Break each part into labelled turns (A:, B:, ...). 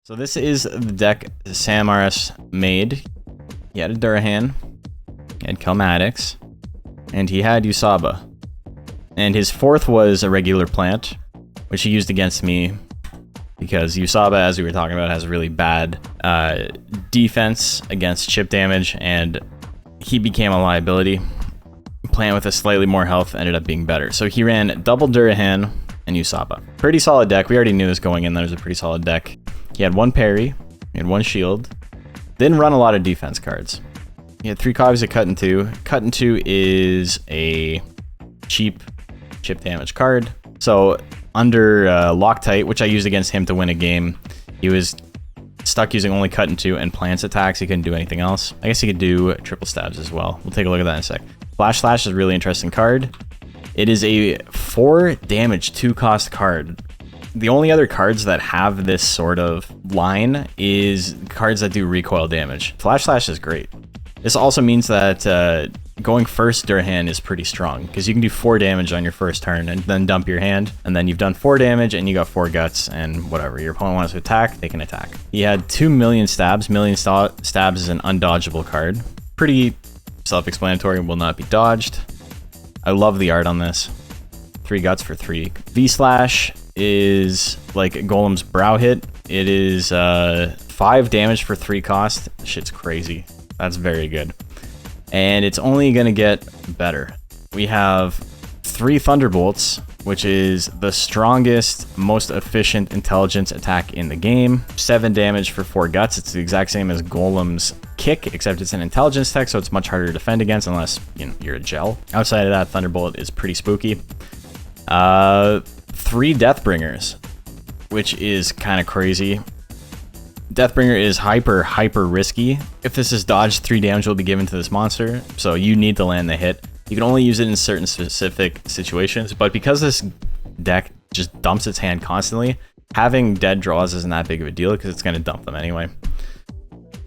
A: So this is the deck Samaras made. He had a Durahan, he had Kelmadics, and he had Usaba. And his fourth was a regular plant, which he used against me because Usaba, as we were talking about, has really bad defense against chip damage, and he became a liability. Plant with a slightly more health ended up being better. So he ran double Durahan and Usaba. Pretty solid deck. We already knew this going in. That was a pretty solid deck. He had one parry, he had one shield. Didn't run a lot of defense cards. He had 3 copies of Cut in 2. Cut in 2 is a cheap chip damage card. So under Loctite, which I used against him to win a game, he was stuck using only Cut in 2 and plants attacks. He couldn't do anything else. I guess he could do triple stabs as well. We'll take a look at that in a sec. Flash Slash is a really interesting card. It is a 4 damage 2 cost card. The only other cards that have this sort of line is cards that do recoil damage. Flash Slash is great. This also means that going first Durahan is pretty strong because you can do 4 damage on your first turn and then dump your hand, and then you've done 4 damage and you got 4 guts and whatever. Your opponent wants to attack, they can attack. He had 2 million stabs. Million stabs is an undodgeable card. Pretty self-explanatory, will not be dodged. I love the art on this. 3 guts for 3. V-Slash is like Golem's brow hit. It is 5 damage for 3 cost. Shit's crazy. That's very good. And it's only gonna get better. We have 3 Thunderbolts, which is the strongest, most efficient intelligence attack in the game. 7 damage for 4 guts. It's the exact same as Golem's kick, except it's an intelligence tech, so it's much harder to defend against unless you're a gel. Outside of that, Thunderbolt is pretty spooky. 3 Deathbringers, which is kind of crazy. Deathbringer is hyper risky. If this is dodged, 3 damage will be given to this monster, so you need to land the hit. You can only use it in certain specific situations, but because this deck just dumps its hand constantly, having dead draws isn't that big of a deal because it's going to dump them anyway.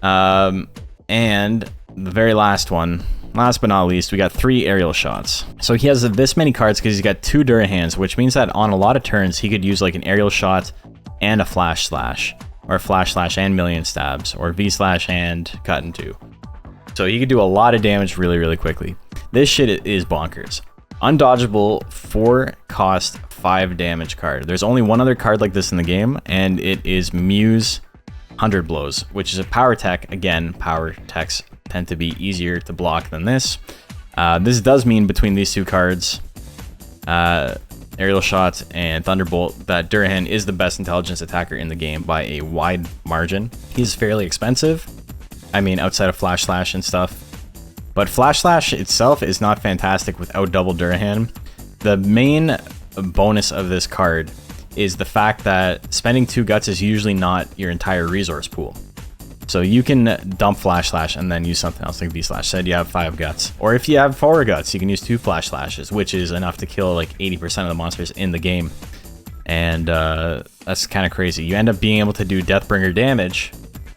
A: And the very last one, last but not least, we got 3 aerial shots. So he has this many cards because he's got 2 Durahans, which means that on a lot of turns, he could use like an aerial shot and a Flash Slash, or Flash Slash and million stabs, or V-Slash and Cut in 2. So he could do a lot of damage really quickly. This shit is bonkers. Undodgeable 4 cost 5 damage card. There's only one other card like this in the game, and it is Muse 100 Blows, which is a power tech. Again, power techs tend to be easier to block than this. This does mean between these 2 cards, Aerial Shot and Thunderbolt, that Durahan is the best intelligence attacker in the game by a wide margin. He's fairly expensive. I mean, outside of Flash Slash and stuff. But Flash Slash itself is not fantastic without double Durahan. The main bonus of this card is the fact that spending 2 guts is usually not your entire resource pool. So you can dump Flash Slash and then use something else like V-Slash. Said you have 5 guts. Or if you have 4 guts, you can use 2 Flash Slashes, which is enough to kill like 80% of the monsters in the game. And that's kind of crazy. You end up being able to do Deathbringer damage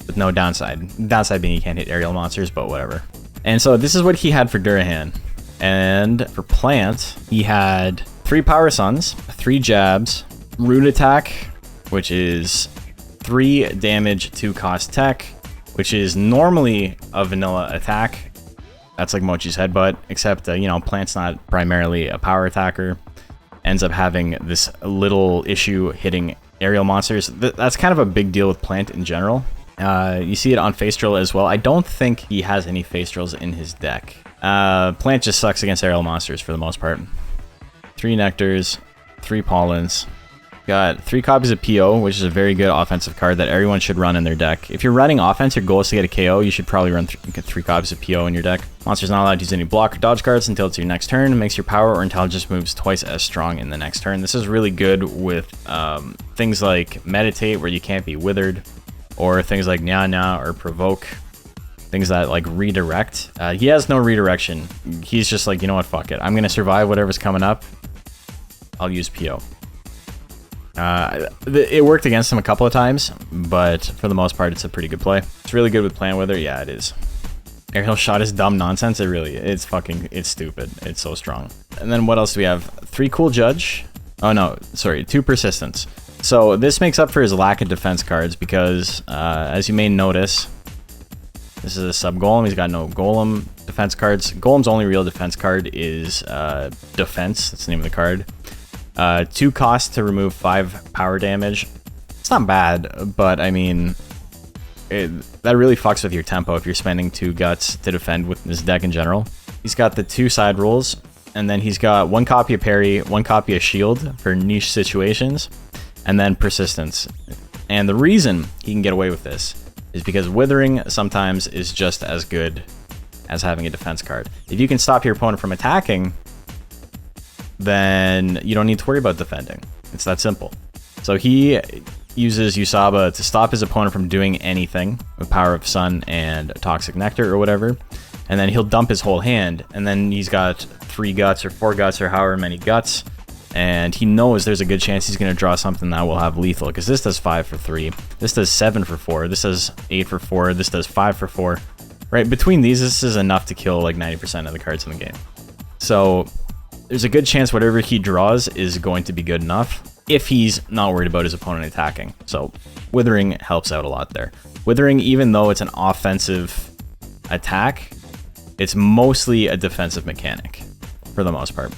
A: with no downside. Downside being you can't hit aerial monsters, but whatever. And so this is what he had for Durahan. And for Plant, he had 3 Power Suns, 3 Jabs, Root Attack, which is 3 damage 2 cost tech, which is normally a vanilla attack. That's like Mochi's Headbutt, except, Plant's not primarily a power attacker. Ends up having this little issue hitting aerial monsters. That's kind of a big deal with Plant in general. You see it on Face Drill as well. I don't think he has any Face Drills in his deck. Plant just sucks against aerial monsters for the most part. 3 Nectars, 3 Pollens. Got 3 copies of PO, which is a very good offensive card that everyone should run in their deck. If you're running offense, your goal is to get a KO, you should probably run 3 copies of PO in your deck. Monster's not allowed to use any block or dodge cards until it's your next turn. It makes your power or intelligence moves twice as strong in the next turn. This is really good with things like Meditate, where you can't be withered, or things like Nya Nya or Provoke. Things that like redirect. He has no redirection. He's just like, you know what, fuck it. I'm going to survive whatever's coming up. I'll use PO. It worked against him a couple of times, but for the most part, it's a pretty good play. It's really good with Plant Wither. Yeah, it is. Aerial Shot is dumb nonsense. It's stupid. It's so strong. And then what else do we have? 3 Cool Judge. Oh no, sorry, 2 Persistence. So this makes up for his lack of defense cards because, as you may notice, this is a sub-golem. He's got no golem defense cards. Golem's only real defense card is defense. That's the name of the card. 2 cost to remove 5 power damage. It's not bad, but I mean, that really fucks with your tempo if you're spending 2 guts to defend with this deck in general. He's got the 2 side rolls, and then he's got 1 copy of Parry, 1 copy of Shield for niche situations, and then Persistence. And the reason he can get away with this is because Withering sometimes is just as good as having a defense card. If you can stop your opponent from attacking, then you don't need to worry about defending. It's that simple. So he uses Usaba to stop his opponent from doing anything with Power of Sun and Toxic Nectar or whatever, and then he'll dump his whole hand, and then he's got 3 guts or 4 guts or however many guts, and he knows there's a good chance he's going to draw something that will have lethal, because this does 5 for 3, this does 7 for 4, this does 8 for 4, this does 5 for 4. Right, between these, this is enough to kill like 90% of the cards in the game. So there's a good chance whatever he draws is going to be good enough if he's not worried about his opponent attacking. So Withering helps out a lot there. Withering, even though it's an offensive attack, it's mostly a defensive mechanic for the most part.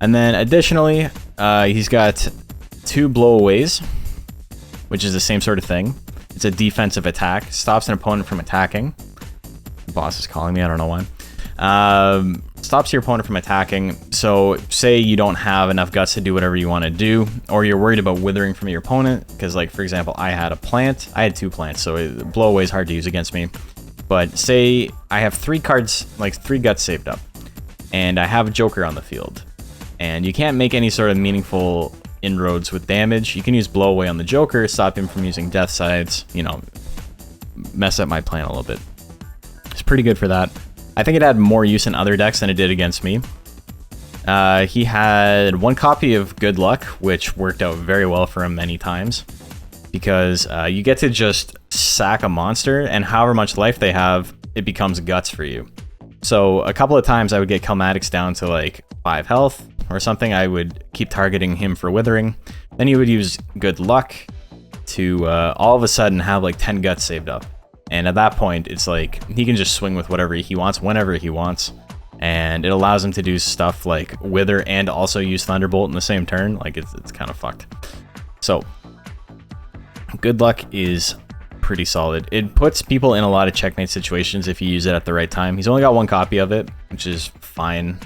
A: And then additionally, he's got 2 blowaways, which is the same sort of thing. It's a defensive attack, stops an opponent from attacking. The boss is calling me, I don't know why. Stops your opponent from attacking. So say you don't have enough guts to do whatever you want to do, or you're worried about withering from your opponent, because like for example, I had 2 plants, so blowaway is hard to use against me. But say I have 3 cards, like 3 guts saved up, and I have a Joker on the field, and you can't make any sort of meaningful inroads with damage. You can use blowaway on the Joker, stop him from using death sides, you know, mess up my plan a little bit. It's pretty good for that. I think it had more use in other decks than it did against me. He had 1 copy of Good Luck, which worked out very well for him many times, because you get to just sack a monster, and however much life they have, it becomes guts for you. So a couple of times I would get Kelmadics down to like 5 health or something. I would keep targeting him for Withering. Then he would use Good Luck to all of a sudden have like 10 guts saved up. And at that point, it's like he can just swing with whatever he wants, whenever he wants. And it allows him to do stuff like Wither and also use Thunderbolt in the same turn. Like it's kind of fucked. So Good Luck is pretty solid. It puts people in a lot of checkmate situations if you use it at the right time. He's only got 1 copy of it, which is fine.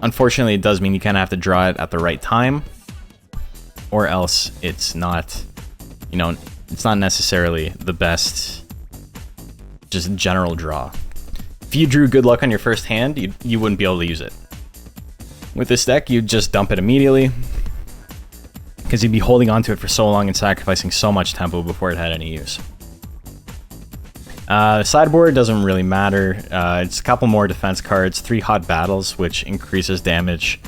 A: Unfortunately, it does mean you kind of have to draw it at the right time, or else it's not, you know, it's not necessarily the best just general draw. If you drew Good Luck on your first hand, you wouldn't be able to use it. With this deck, you'd just dump it immediately, because you'd be holding onto it for so long and sacrificing so much tempo before it had any use. Sideboard doesn't really matter. It's a couple more defense cards, 3 Hot Battles, which increases damage.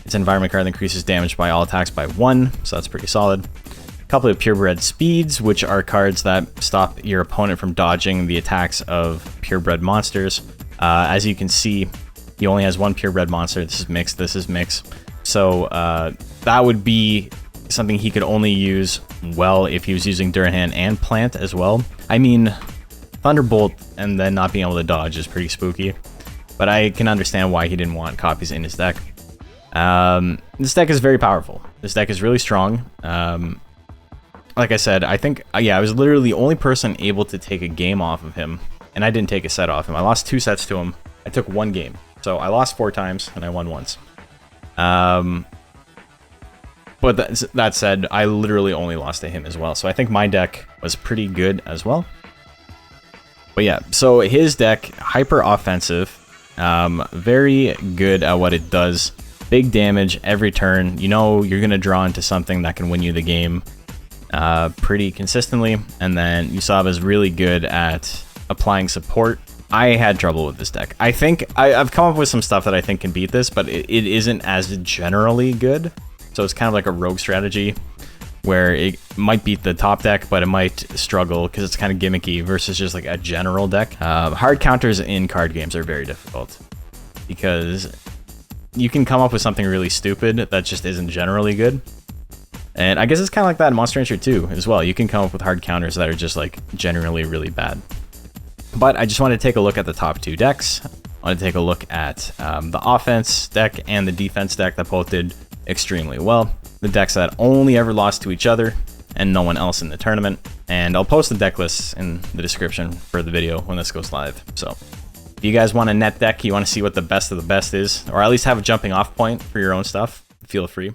A: It's an environment card that increases damage by all attacks by 1, so that's pretty solid. A couple of Purebred Speeds, which are cards that stop your opponent from dodging the attacks of purebred monsters. As you can see, he only has 1 purebred monster. This is mixed, this is mixed. So that would be something he could only use well if he was using Durahan and Plant as well. I mean, Thunderbolt and then not being able to dodge is pretty spooky, but I can understand why he didn't want copies in his deck. This deck is very powerful. This deck is really strong. Like I said, I think, yeah, I was literally the only person able to take a game off of him, and I didn't take a set off him. I lost 2 sets to him. I took 1 game. So I lost 4 times, and I won once. But that said, I literally only lost to him as well. So I think my deck was pretty good as well. But yeah, so his deck, hyper offensive, very good at what it does. Big damage every turn. You know you're going to draw into something that can win you the game pretty consistently. And then Usaba is really good at applying support. I had trouble with this deck. I think I've come up with some stuff that I think can beat this, but it isn't as generally good. So it's kind of like a rogue strategy where it might beat the top deck, but it might struggle because it's kind of gimmicky versus just like a general deck. Hard counters in card games are very difficult because you can come up with something really stupid that just isn't generally good. And I guess it's kind of like that in Monster Rancher 2 as well. You can come up with hard counters that are just like generally really bad. But I just wanted to take a look at the top 2 decks. I wanted to take a look at the offense deck and the defense deck that both did extremely well. The decks that only ever lost to each other and no one else in the tournament. And I'll post the deck lists in the description for the video when this goes live. So if you guys want a net deck, you want to see what the best of the best is, or at least have a jumping off point for your own stuff, feel free.